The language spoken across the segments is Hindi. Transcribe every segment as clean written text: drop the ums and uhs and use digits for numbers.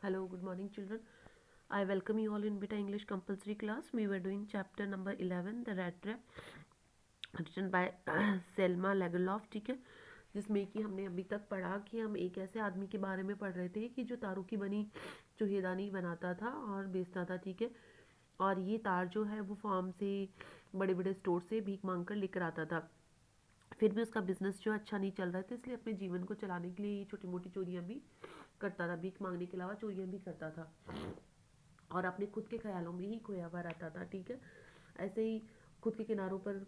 Hello, good morning, children. I welcome you all in Beta English compulsory class. We were doing chapter number 11, The Rat Trap, written by Selma Lagerlof, ठीक है, जिसमें कि हमने अभी तक पढ़ा कि हम एक ऐसे आदमी के बारे में पढ़ रहे थे कि जो तारों की बनी चूहेदानी बनाता था और बेचता था, ठीक है। और ये तार जो है वो फार्म से, बड़े बड़े स्टोर से भीख मांग कर लेकर आता था। फिर भी उसका बिजनेस जो अच्छा नहीं चल रहा था, इसलिए अपने जीवन को चलाने के लिए ये छोटी मोटी चोरियां भी करता था। भीख मांगने के अलावा चोरियां भी करता था और अपने खुद के ख्यालों में ही खोया हुआ रहता था, ठीक है। ऐसे ही खुद के किनारों पर,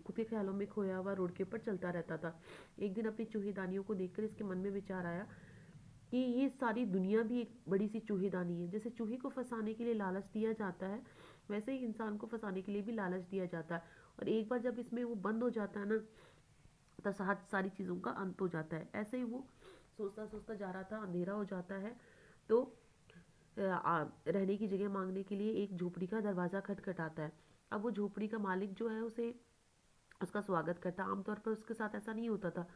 खुद के ख्यालों में खोया हुआ रोड के ऊपर चलता रहता था। एक दिन अपनी चूहेदानियों को देखकर इसके मन में विचार आया कि ये सारी दुनिया भी एक बड़ी सी चूहेदानी है। जैसे चूहे को फंसाने के लिए लालच दिया जाता है, वैसे ही इंसान को फंसाने के लिए भी लालच दिया जाता है। और एक बार जब इसमें वो बंद हो जाता है ना, तब सारी चीज़ों का अंत हो जाता है। ऐसे ही वो सोचता सोचता जा रहा था, अंधेरा हो जाता है। तो रहने की जगह मांगने के लिए एक झोपड़ी का दरवाज़ा खटखटाता है। अब वो झोपड़ी का मालिक जो है उसे उसका स्वागत करता। आमतौर पर उसके साथ ऐसा नहीं होता था,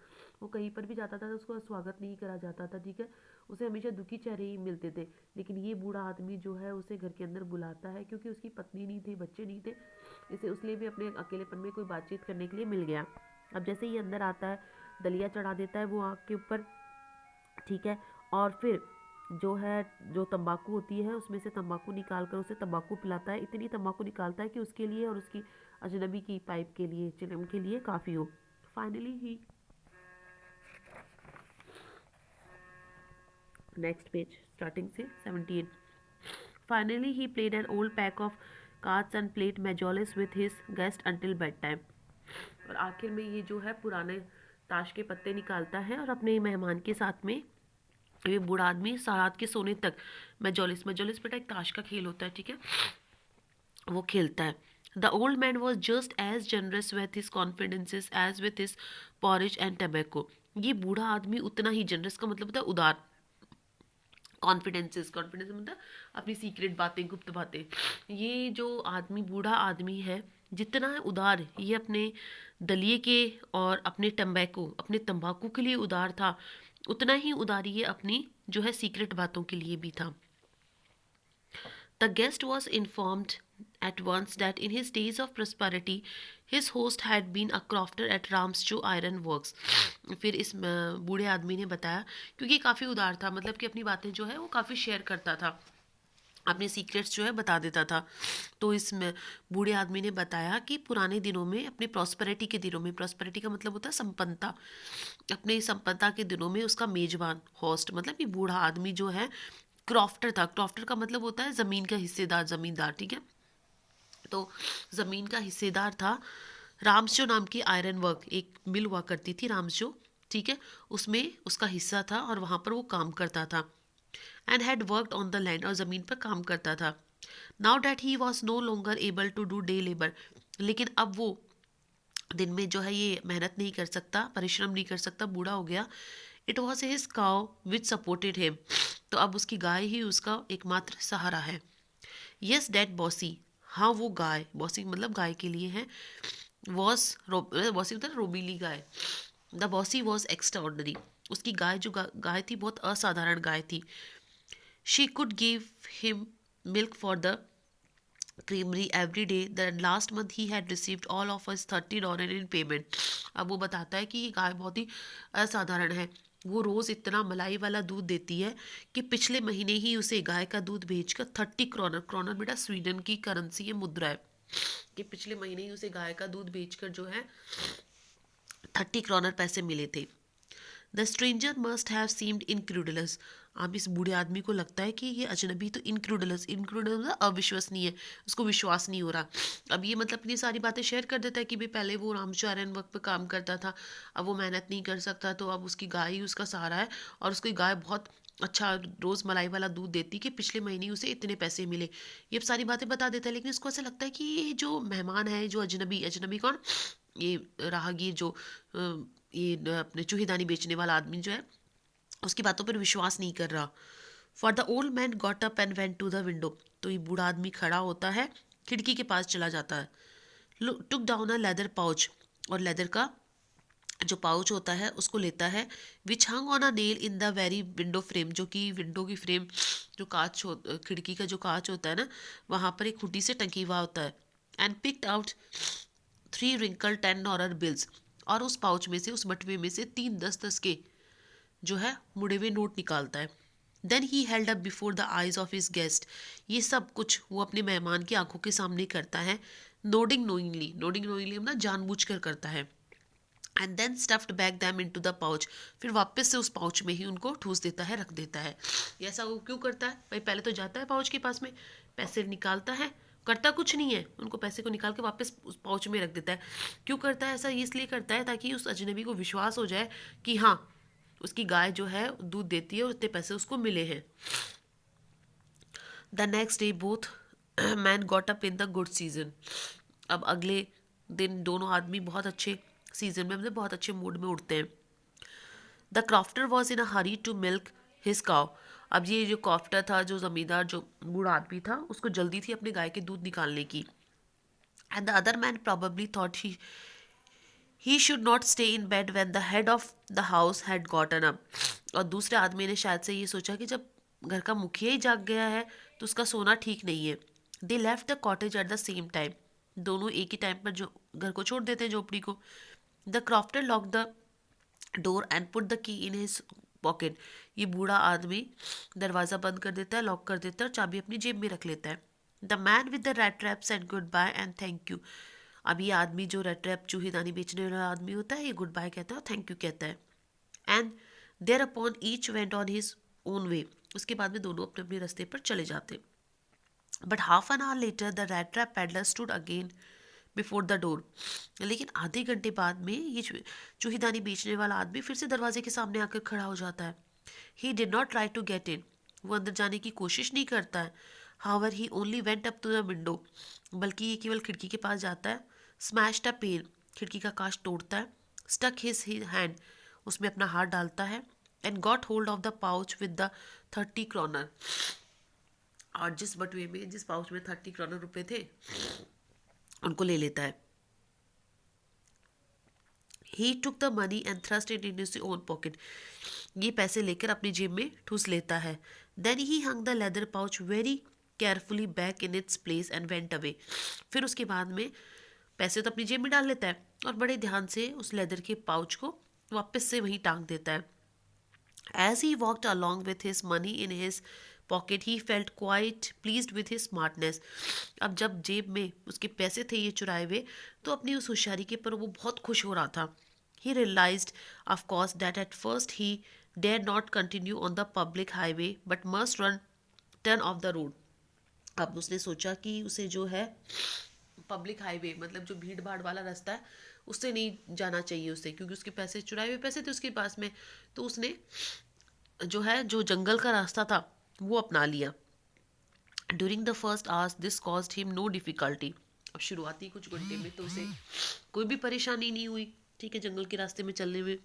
वो कहीं पर भी जाता था तो उसका स्वागत नहीं करा जाता था, ठीक है। उसे हमेशा दुखी चेहरे ही मिलते थे। लेकिन ये बूढ़ा आदमी जो है उसे घर के अंदर बुलाता है, क्योंकि उसकी पत्नी नहीं थी, बच्चे नहीं थे। इसे उसलिए भी अपने अकेलेपन में कोई बातचीत करने के लिए मिल गया। अब जैसे ही अंदर आता है, दलिया चढ़ा देता है वो आग के ऊपर, ठीक है। और फिर जो है, जो तंबाकू होती है उसमें से तंबाकू निकाल कर उसे तंबाकू पिलाता है। इतनी तंबाकू निकालता है कि उसके लिए और उसकी अजनबी की पाइप के लिए, चिलम के लिए काफ़ी हो। Finally he, next page starting से 17। Finally he played an old pack of cards and played mjolis with his guest until bedtime. और आखिर में ये जो है पुराने ताश के पत्ते निकालता है और अपने मेहमान के साथ में, ये बूढ़ा आदमी रात के सोने तक मेजोलिस मेजोलिस बेटा एक ताश का खेल होता है, ठीक है, वो खेलता है। The old man was just as generous with his confidences as with his porridge and tobacco. ये बूढ़ा आदमी उतना ही जनरस का मतलब होता है उदार। कॉन्फिडेंस मतलब अपनी सीक्रेट बातें, गुप्त बातें। ये जो आदमी, बूढ़ा आदमी है, जितना उदार ये अपने दलिए के और अपने टम्बैको, अपने तंबाकू के लिए उदार था, उतना ही उदार ये अपनी जो है सीक्रेट बातों के लिए भी था। The guest was informed at once that in his days of prosperity, his host had been a crofter at Ramsjo Iron Works. फिर इस बूढ़े आदमी ने बताया, क्योंकि काफ़ी उदार था, मतलब कि अपनी बातें जो है वो काफ़ी शेयर करता था, अपने सीक्रेट्स जो है बता देता था। तो इस बूढ़े आदमी ने बताया कि पुराने दिनों में, अपने प्रॉस्पेरिटी के दिनों में, प्रॉस्पेरिटी का मतलब होता है संपन्नता, अपने संपन्नता के दिनों में उसका मेजबान, होस्ट, मतलब कि बूढ़ा आदमी जो है क्रॉफ्टर था। क्रॉफ्टर का मतलब होता है ज़मीन का हिस्सेदार, ज़मींदार, ठीक है। तो ज़मीन का हिस्सेदार था। रामसजो नाम की आयरन वर्क, एक मिल हुआ करती थी रामसजो, ठीक है, उसमें उसका हिस्सा था और वहाँ पर वो काम करता था। And had worked on the land, और ज़मीन पर काम करता था। Now that he was no longer able to do day labour, लेकिन अब वो दिन में जो है ये मेहनत नहीं कर सकता, परिश्रम नहीं कर सकता, बूढ़ा हो गया। It was his cow which supported him, तो अब उसकी गाय ही उसका एकमात्र सहारा है। यस डैड बॉसी, हाँ वो गाय, बॉसी मतलब गाय के लिए है, वॉज बॉसी मतलब रोबीली गाय। द बॉसी वॉज एक्स्ट्रा ऑर्डनरी, उसकी गाय जो गाय थी बहुत असाधारण गाय थी। She could give him milk for the creamery every day. The last month he had received all of his $30 in payment. अब वो बताता है कि ये गाय बहुत ही असाधारण है, वो रोज़ इतना मलाई वाला दूध देती है कि पिछले महीने ही उसे गाय का दूध बेचकर 30 क्रोनर बेटा स्वीडन की करेंसी है, मुद्रा है, कि पिछले महीने ही उसे गाय का दूध बेचकर जो है 30 क्रोनर पैसे मिले थे। The stranger must have seemed incredulous, अब इस बूढ़े आदमी को लगता है कि ये अजनबी तो इनक्रूडलस, इनक्रूडलस अविश्वसनीय है, उसको विश्वास नहीं हो रहा। अब ये मतलब अपनी सारी बातें शेयर कर देता है कि भाई पहले वो रामचरण वक्त पे काम करता था, अब वो मेहनत नहीं कर सकता, तो अब उसकी गाय ही उसका सहारा है, और उसकी गाय बहुत अच्छा रोज़ मलाई वाला दूध देती कि पिछले महीने उसे इतने पैसे मिले। ये सारी बातें बता देता है, लेकिन उसको ऐसा लगता है कि ये जो मेहमान है, जो अजनबी, अजनबी कौन, ये राहगीर जो ये अपने चूहीदानी बेचने वाला आदमी जो है, उसकी बातों पर विश्वास नहीं कर रहा। For the old man got up and went to the window, तो ये बूढ़ा आदमी खड़ा होता है, खिड़की के पास चला जाता है। Took down a leather pouch, और लेदर का जो पाउच होता है उसको लेता है, which hung on a nail in the very window frame, जो कि विंडो की फ्रेम, जो खिड़की का जो कांच होता है ना, वहाँ पर एक खूंटी से टंकी हुआ होता है। And picked out 3 wrinkled $10 bills, और उस पाउच में से, उस बटुए में से 3 10 10 के जो है मुड़े हुए नोट निकालता है। Then he held up before the eyes of his guest, ये सब कुछ वो अपने मेहमान की आंखों के सामने करता है। नोडिंग नोइंगली मतलब जानबूझकर करता है। And then stuffed back them into the pouch, फिर वापस से उस पाउच में ही उनको ठूस देता है, रख देता है। ये ऐसा वो क्यों करता है भाई? पहले तो जाता है पाउच के पास में, पैसे निकालता है, करता कुछ नहीं है, उनको पैसे को निकाल के वापस उस पाउच में रख देता है। क्यों करता है ऐसा? ये इसलिए करता है ताकि उस अजनबी को विश्वास हो जाए कि हाँ, उसकी गाय जो है दूध देती है और उतने पैसे उसको मिले हैं। The next day both man got up in the good season, अब अगले दिन दोनों आदमी बहुत अच्छे सीजन में, मतलब बहुत अच्छे मूड में उठते हैं। The crofter was in a hurry to milk his cow, अब ये जो क्रॉफ्टर था, जो जमींदार, जो बूढ़ा आदमी था, उसको जल्दी थी अपने गाय के दूध निकालने की। And the other man probably thought he should not stay in bed when the head of the house had gotten up, और दूसरे आदमी ने शायद से ये सोचा कि जब घर का मुखिया ही जाग गया है तो उसका सोना ठीक नहीं है। They left the cottage at the same time, दोनों एक ही टाइम पर जो घर को छोड़ देते हैं, झोपड़ी को। The crofter lock the door and put the key in his pocket, ये बूढ़ा आदमी दरवाज़ा बंद कर देता है, लॉक कर देता है और चाबी अपनी जेब में रख लेता है। The man with the red trap said goodbye and thank you, अब ये आदमी जो रेड ट्रैप चूहीदानी बेचने वाला आदमी होता है, ये गुड बाय कहता है और थैंक यू कहता है। And thereupon each went on his own way, उसके बाद में दोनों अपने अपने रास्ते पर चले जाते। But half an hour later the red trap peddler stood again before the door, लेकिन आधे घंटे बाद में ये चूहीदानी बेचने वाला आदमी फिर से दरवाजे के सामने आकर खड़ा हो जाता है। He did not try to get in, वो अंदर जाने की कोशिश नहीं करता है। However he only went up to the window, बल्कि ये केवल खिड़की के पास जाता है। स्मैश्ड अ पेन, खिड़की का कांच तोड़ता है। स्टक हिज हैंड, उसमें अपना हाथ डालता है। And got hold of the pouch with the 30 kroner, और जिस बटुए में, जिस पाउच में 30 kroner रुपए थे, उनको ले लेता है। He took the money and thrust it in his own pocket, ये पैसे लेकर अपनी जेब में ठूस लेता है। Then he hung the leather pouch very carefully back in its place and went away, फिर उसके बाद में पैसे तो अपनी जेब में डाल लेता है और बड़े ध्यान से उस लेदर के पाउच को वापस से वहीं टांग देता है। As he walked along with his money in his pocket he felt quite pleased with his smartness, अब जब जेब में उसके पैसे थे ये चुराए हुए, तो अपनी उस होशियारी के पर वो बहुत खुश हो रहा था। He realised of course that at first he dare not continue on the public highway but must turn off the road, अब उसने सोचा कि उसे जो है पब्लिक हाईवे, मतलब जो भीड़ भाड़ वाला रास्ता है, उससे नहीं जाना चाहिए उसे, क्योंकि उसके पैसे, चुराए हुए पैसे थे उसके पास में, तो उसने जो है, जो जंगल का रास्ता था, वो अपना लिया। During the first hours this caused him no difficulty, अब शुरुआती कुछ घंटे में तो उसे कोई भी परेशानी नहीं हुई, ठीक है, जंगल के रास्ते में चलने में।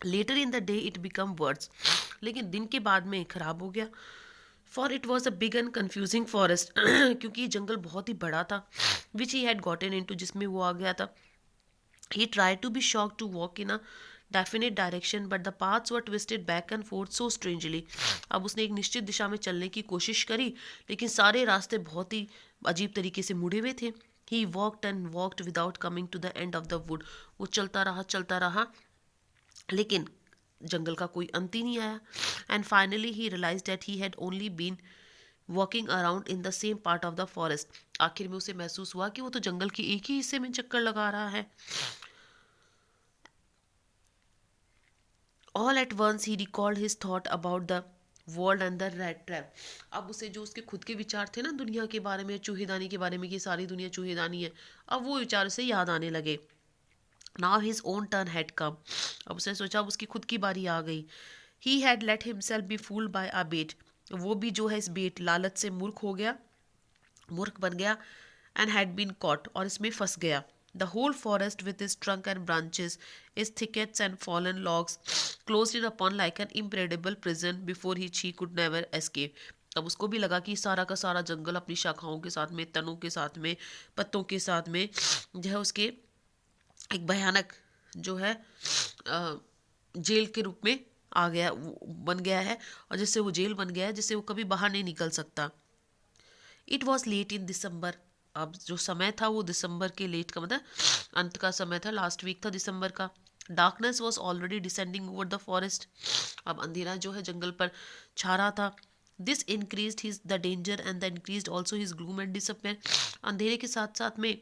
Later in the day it become worse, लेकिन दिन के बाद में खराब हो गया। For it was a big and confusing forest, क्योंकि जंगल बहुत ही बड़ा था, which he had gotten into, जिसमें वो आ गया था। He try to be shock to walk in a definite direction but the paths were twisted back and forth so strangely, अब उसने एक निश्चित दिशा में चलने की कोशिश करी, लेकिन सारे रास्ते बहुत ही अजीब तरीके से मुड़े हुए थे। He walked and walked without coming to the end of the wood, वो चलता रहा, लेकिन जंगल का कोई अंत ही नहीं आया। And finally he realize that he had only been walking around in the same part of the forest, आखिर में उसे महसूस हुआ कि वो तो जंगल के एक ही हिस्से में चक्कर लगा रहा है। All at once he recalled his thought about the world and the red trap, अब उसे जो उसके खुद के विचार थे ना दुनिया के बारे में, चूहेदानी के बारे में, कि सारी दुनिया चूहेदानी है, अब वो विचार उसे याद आने लगे। Now his own turn had come, अब उसने सोचा अब उसकी खुद की बारी आ गई। He had let himself be fooled by a bait, वो भी जो है इस बेट लालच से मूर्ख बन गया। एंड हैड बीन कॉट, और इसमें फंस गया। The whole forest with its trunk and branches, its thickets and fallen logs, closed in upon like an impregnable prison before which he could never escape, तब उसको भी लगा कि सारा का सारा जंगल अपनी शाखाओं के साथ में, तनों के साथ में, पत्तों के साथ में जो है उसके एक भयानक जो है जेल के रूप में आ गया, बन गया है, और जिससे वो जेल बन गया है, जिससे वो कभी बाहर नहीं निकल सकता। इट वॉज लेट इन दिसंबर। अब जो समय था वो दिसंबर के लेट का मतलब अंत का समय था, लास्ट वीक था दिसंबर का। Darkness was already descending over the forest. अब अंधेरा जो है जंगल पर छा रहा था। This increase his the danger and the increase also his gloom and disappear. अंधेरे के साथ साथ में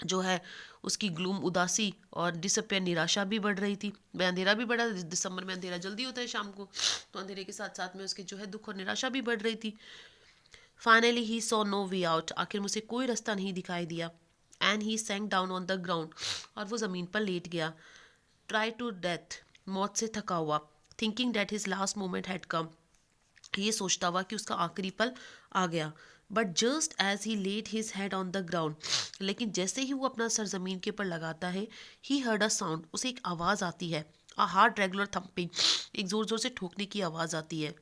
जो है उसकी ग्लूम उदासी और डिसअपियर निराशा भी बढ़ रही थी। वह अंधेरा भी बढ़ा, दिसंबर में अंधेरा जल्दी होता है शाम को, तो अंधेरे के साथ साथ में उसकी जो है दुख और निराशा भी बढ़ रही थी। Finally he saw no way out. आखिर मुझे कोई रास्ता नहीं दिखाई दिया। And he sank down on the ground. और वो ज़मीन पर लेट गया। Tired to death. मौत से थका हुआ। Thinking that his last moment had come. ये सोचता हुआ कि उसका आखिरी पल आ गया। But just as he laid his head on the ground. लेकिन जैसे ही वो अपना सर जमीन के ऊपर लगाता है, ही हर्ड अ साउंड। उसे एक आवाज़ आती है। A hard regular thumping. एक ज़ोर ज़ोर से ठोकने की आवाज़ आती है।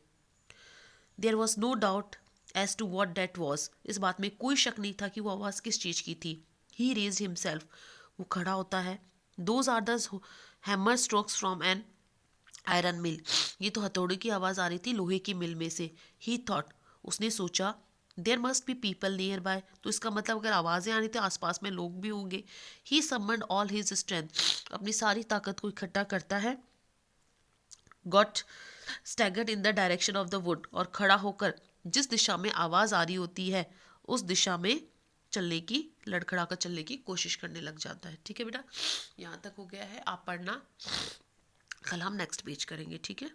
There was no doubt as to what that was. इस बात में कोई शक नहीं था कि वो आवाज़ किस चीज़ की थी। He raise himself. वो खड़ा होता है। Those are the hammer strokes from an iron mill. ये तो हथौड़े की आवाज़ आ रही थी लोहे की मिल में से। He thought. उसने सोचा there must be people nearby. तो इसका मतलब अगर आवाज़ें आ रही थी आसपास में लोग भी होंगे। ही समन्ड ऑल हिज स्ट्रेंथ। अपनी सारी ताकत को इकट्ठा करता है। Got staggered in the direction of the would. और खड़ा होकर जिस दिशा में आवाज़ आ रही होती है उस दिशा में चलने की, लड़खड़ा कर चलने की कोशिश करने लग जाता है। ठीक है बेटा, यहाँ तक हो गया है। आप पढ़ना, कल हम नेक्स्ट पेज करेंगे। ठीक है।